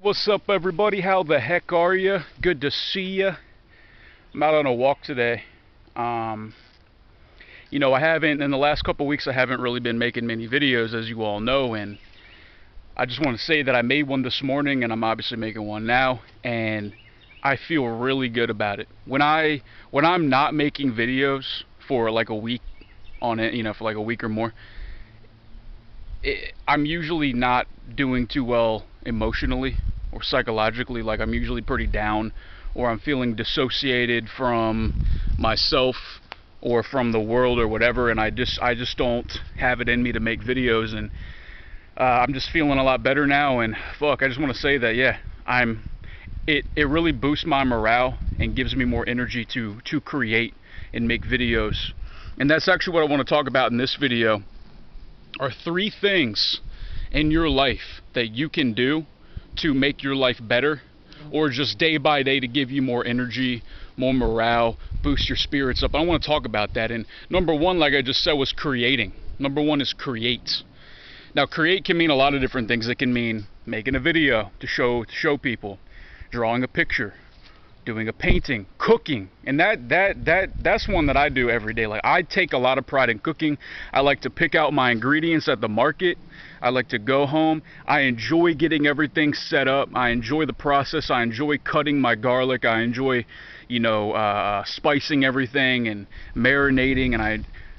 What's up, everybody? How the heck are you? Good to see you. I'm out on a walk today. I haven't, in the last couple weeks, I haven't really been making many videos, as you all know, and I just want to say that I made one this morning, and I'm obviously making one now, and I feel really good about it. When I'm not making videos for like a week on it, for like a week or more, I'm usually not doing too well emotionally or psychologically. Like, I'm usually pretty down, or I'm feeling dissociated from myself or from the world or whatever, and I just don't have it in me to make videos. And I'm just feeling a lot better now, and fuck, I just want to say that, yeah, it really boosts my morale and gives me more energy to create and make videos. And that's actually what I want to talk about in this video, are 3 things in your life that you can do to make your life better, or just day by day to give you more energy, more morale, boost your spirits up. I want to talk about that. And number 1, like I just said, was creating. Number 1 is create. Now, create can mean a lot of different things. It can mean making a video to show people, drawing a picture, doing a painting, cooking. And that's one that I do every day. Like, I take a lot of pride in cooking. I like to pick out my ingredients at the market. I like to go home. I enjoy getting everything set up. I enjoy the process. I enjoy cutting my garlic. I enjoy, spicing everything and marinating, and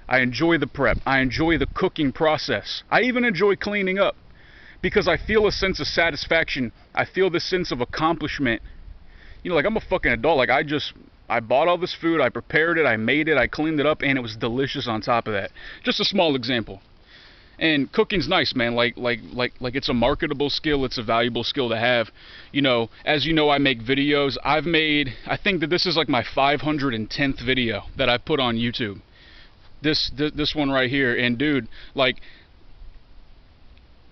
I enjoy the prep. I enjoy the cooking process. I even enjoy cleaning up, because I feel a sense of satisfaction. I feel this sense of accomplishment. Like, I'm a fucking adult. Like, I bought all this food, I prepared it, I made it, I cleaned it up, and it was delicious on top of that. Just a small example. And cooking's nice, man. Like it's a marketable skill, it's a valuable skill to have. As you know, I make videos. I think that this is like my 510th video that I put on YouTube. This one right here. And dude, like,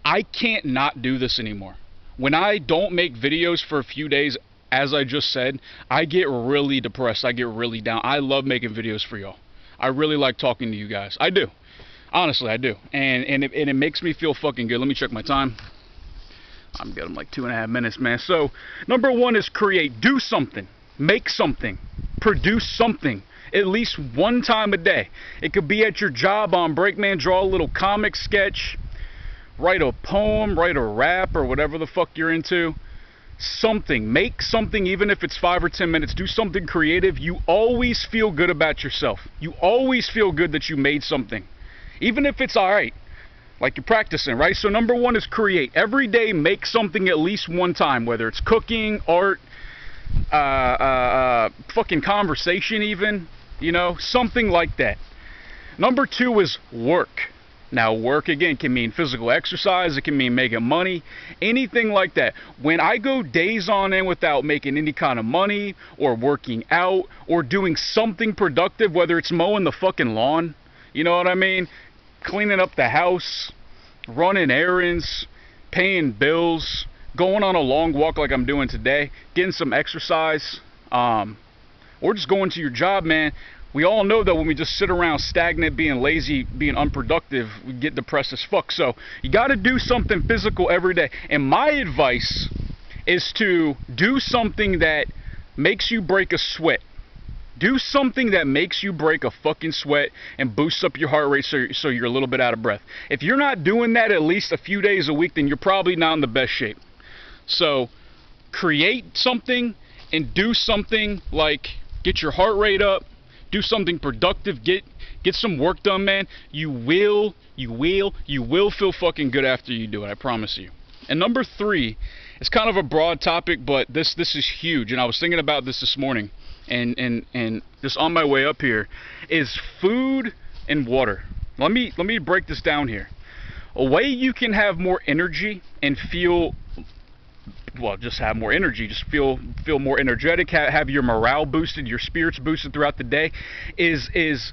I can't not do this anymore. When I don't make videos for a few days, as I just said, I get really depressed. I get really down. I love making videos for y'all. I really like talking to you guys. I do. Honestly, I do. And it makes me feel fucking good. Let me check my time. I'm getting like 2.5 minutes, man. So, number 1 is create. Do something. Make something. Produce something. At least one time a day. It could be at your job on break, man. Draw a little comic sketch. Write a poem. Write a rap, or whatever the fuck you're into. Something. Make something, even if it's 5 or 10 minutes. Do something creative. You always feel good about yourself. You always feel good that you made something, even if it's alright, like you're practicing, right? So number 1 is create. Every day, make something at least one time, whether it's cooking, art, fucking conversation even, something like that. Number 2 is work. Now, work, again, can mean physical exercise. It can mean making money, anything like that. When I go days on end without making any kind of money, or working out, or doing something productive, whether it's mowing the fucking lawn, you know what I mean, cleaning up the house, running errands, paying bills, going on a long walk like I'm doing today, getting some exercise, or just going to your job, man. We all know that when we just sit around stagnant, being lazy, being unproductive, we get depressed as fuck. So you got to do something physical every day. And my advice is to do something that makes you break a sweat. Do something that makes you break a fucking sweat and boosts up your heart rate so you're a little bit out of breath. If you're not doing that at least a few days a week, then you're probably not in the best shape. So create something and do something, like get your heart rate up. Do something productive. Get some work done, man. You will feel fucking good after you do it. I promise you. And number 3, it's kind of a broad topic, but this is huge. And I was thinking about this morning, and just on my way up here, is food and water. Let me break this down here. A way you can have more energy and feel, well, just have more energy, just feel more energetic, have your morale boosted, your spirits boosted throughout the day, is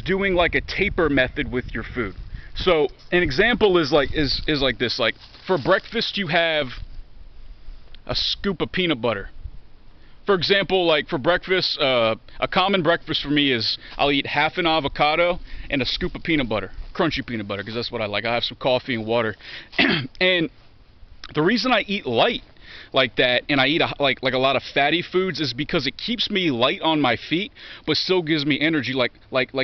doing like a taper method with your food. So an example is like this. Like, for breakfast, you have a scoop of peanut butter. For example, like for breakfast, a common breakfast for me is I'll eat half an avocado and a scoop of peanut butter, crunchy peanut butter, because that's what I like. I have some coffee and water. And The reason I eat light like that, and I eat like a lot of fatty foods, is because it keeps me light on my feet but still gives me energy. Like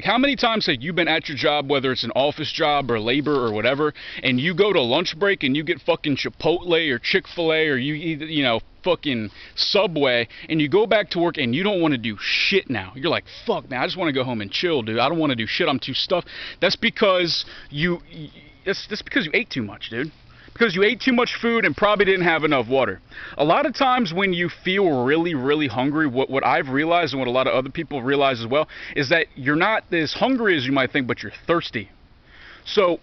how many times have you been at your job, whether it's an office job or labor or whatever, and you go to lunch break and you get fucking Chipotle or Chick-fil-A, or you eat, you know, fucking Subway, and you go back to work and you don't want to do shit now. You're like, fuck man, I just want to go home and chill, dude. I don't want to do shit, I'm too stuffed. That's because that's because you ate too much, dude. Because you ate too much food and probably didn't have enough water. A lot of times when you feel really, really hungry, what I've realized, and what a lot of other people realize as well, is that you're not as hungry as you might think, but you're thirsty. So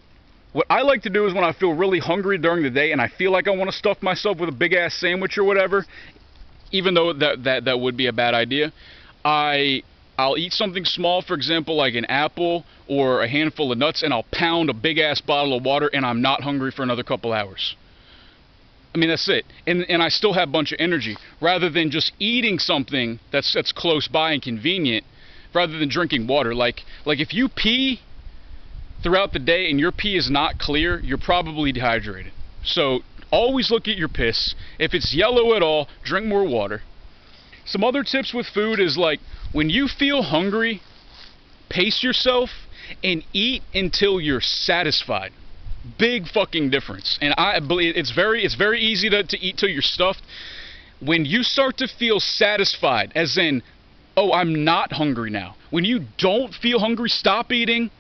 what I like to do is, when I feel really hungry during the day and I feel like I want to stuff myself with a big ass sandwich or whatever, even though that would be a bad idea, I'll eat something small, for example, like an apple or a handful of nuts, and I'll pound a big-ass bottle of water, and I'm not hungry for another couple hours. I mean, that's it. And I still have a bunch of energy, rather than just eating something that's close by and convenient, rather than drinking water. Like if you pee throughout the day and your pee is not clear, you're probably dehydrated. So always look at your piss. If it's yellow at all, drink more water. Some other tips with food is, like, when you feel hungry, pace yourself and eat until you're satisfied. Big fucking difference. And I believe it's very easy to eat till you're stuffed. When you start to feel satisfied, as in, oh, I'm not hungry now. When you don't feel hungry, stop eating,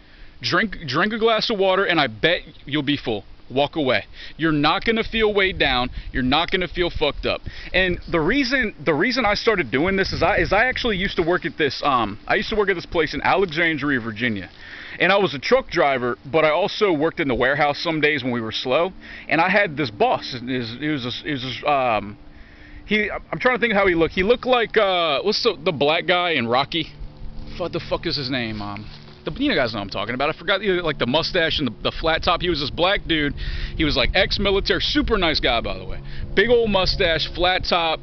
drink a glass of water, and I bet you'll be full. Walk away. You're not going to feel weighed down. You're not going to feel fucked up. And the reason I started doing this is I actually used to work at this place in Alexandria, Virginia. And I was a truck driver, but I also worked in the warehouse some days when we were slow. And I had this boss. I'm trying to think of how he looked. He looked like what's the black guy in Rocky? What the fuck is his name? You guys know what I'm talking about. I forgot, like the mustache and the flat top. He was this black dude. He was like ex-military, super nice guy, by the way. Big old mustache, flat top,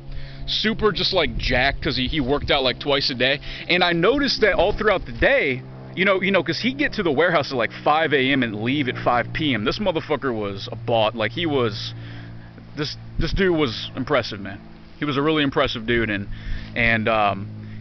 super just like jacked, because he worked out like twice a day. And I noticed that all throughout the day, you know, because he'd get to the warehouse at like 5 a.m. and leave at 5 p.m. This motherfucker was a bot. Like, he was, this dude was impressive, man. He was a really impressive dude, and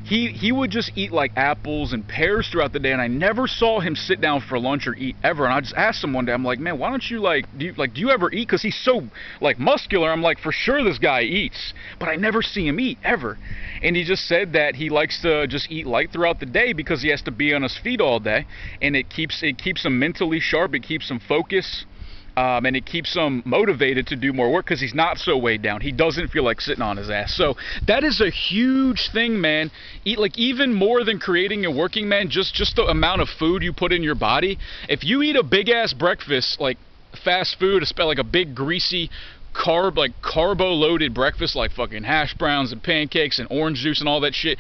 he would just eat like apples and pears throughout the day, and I never saw him sit down for lunch or eat ever. And I just asked him one day, I'm like, man, why don't you do you ever eat? Because he's so like muscular. I'm like, for sure this guy eats, but I never see him eat ever. And he just said that he likes to just eat light throughout the day because he has to be on his feet all day, and it keeps him mentally sharp, it keeps him focused. And it keeps him motivated to do more work because he's not so weighed down. He doesn't feel like sitting on his ass. So that is a huge thing, man. Like, even more than creating a working man, just the amount of food you put in your body. If you eat a big ass breakfast, like fast food, like a big greasy carbo loaded breakfast, like fucking hash browns and pancakes and orange juice and all that shit,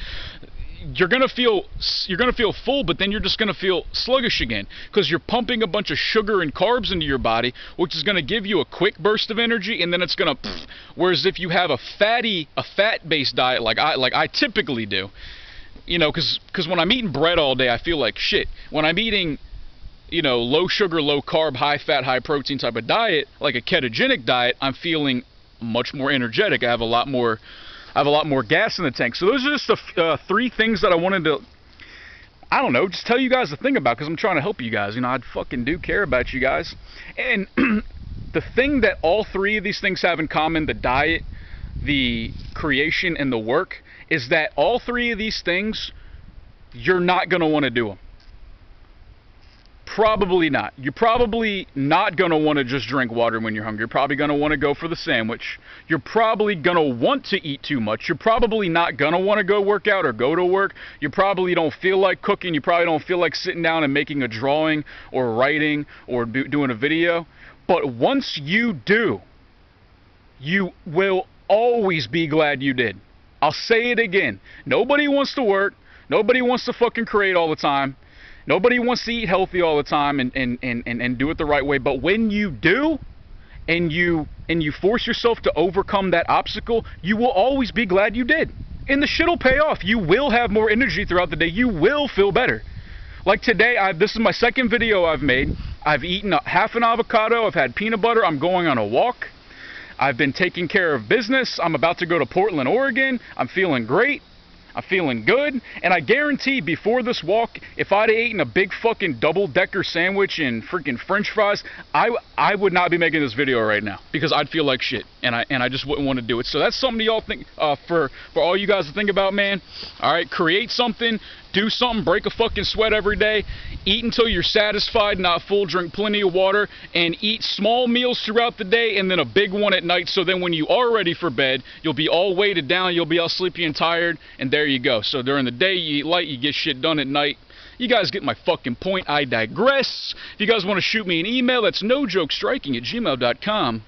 you're gonna feel full, but then you're just gonna feel sluggish again, because you're pumping a bunch of sugar and carbs into your body, which is gonna give you a quick burst of energy, and then it's gonna whereas if you have a fat-based diet like I typically do, you know, because when I'm eating bread all day, I feel like shit. When I'm eating, you know, low sugar, low carb, high fat, high protein type of diet, like a ketogenic diet, I'm feeling much more energetic. I have a lot more gas in the tank. So those are just the 3 things that I wanted to, I don't know, just tell you guys to think about, because I'm trying to help you guys. You know, I fucking do care about you guys. And the thing that all 3 of these things have in common, the diet, the creation, and the work, is that all 3 of these things, you're not going to want to do them. Probably not. You're probably not going to want to just drink water when you're hungry. You're probably going to want to go for the sandwich. You're probably going to want to eat too much. You're probably not going to want to go work out or go to work. You probably don't feel like cooking. You probably don't feel like sitting down and making a drawing or writing or doing a video. But once you do, you will always be glad you did. I'll say it again. Nobody wants to work. Nobody wants to fucking create all the time. Nobody wants to eat healthy all the time and do it the right way. But when you do, and you force yourself to overcome that obstacle, you will always be glad you did. And the shit will pay off. You will have more energy throughout the day. You will feel better. Like today, this is my 2nd video I've made. I've eaten half an avocado. I've had peanut butter. I'm going on a walk. I've been taking care of business. I'm about to go to Portland, Oregon. I'm feeling great. I'm feeling good, and I guarantee before this walk, if I'd eaten a big fucking double-decker sandwich and freaking french fries, I would not be making this video right now, because I'd feel like shit, and I just wouldn't want to do it. So that's something y'all think, for all you guys to think about, man. Alright, create something, do something, break a fucking sweat every day, eat until you're satisfied, not full, drink plenty of water, and eat small meals throughout the day, and then a big one at night, so then when you are ready for bed, you'll be all weighted down, you'll be all sleepy and tired, and there you go. So during the day, you eat light, you get shit done at night. You guys get my fucking point. I digress. If you guys want to shoot me an email, that's nojokestriking@gmail.com.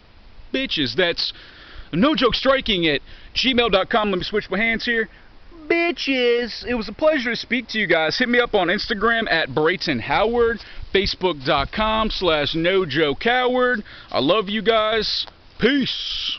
Bitches, that's nojokestriking@gmail.com. Let me switch my hands here. Bitches, it was a pleasure to speak to you guys. Hit me up on Instagram at Brayton Howard, Facebook.com/NoJokeHoward. I love you guys. Peace.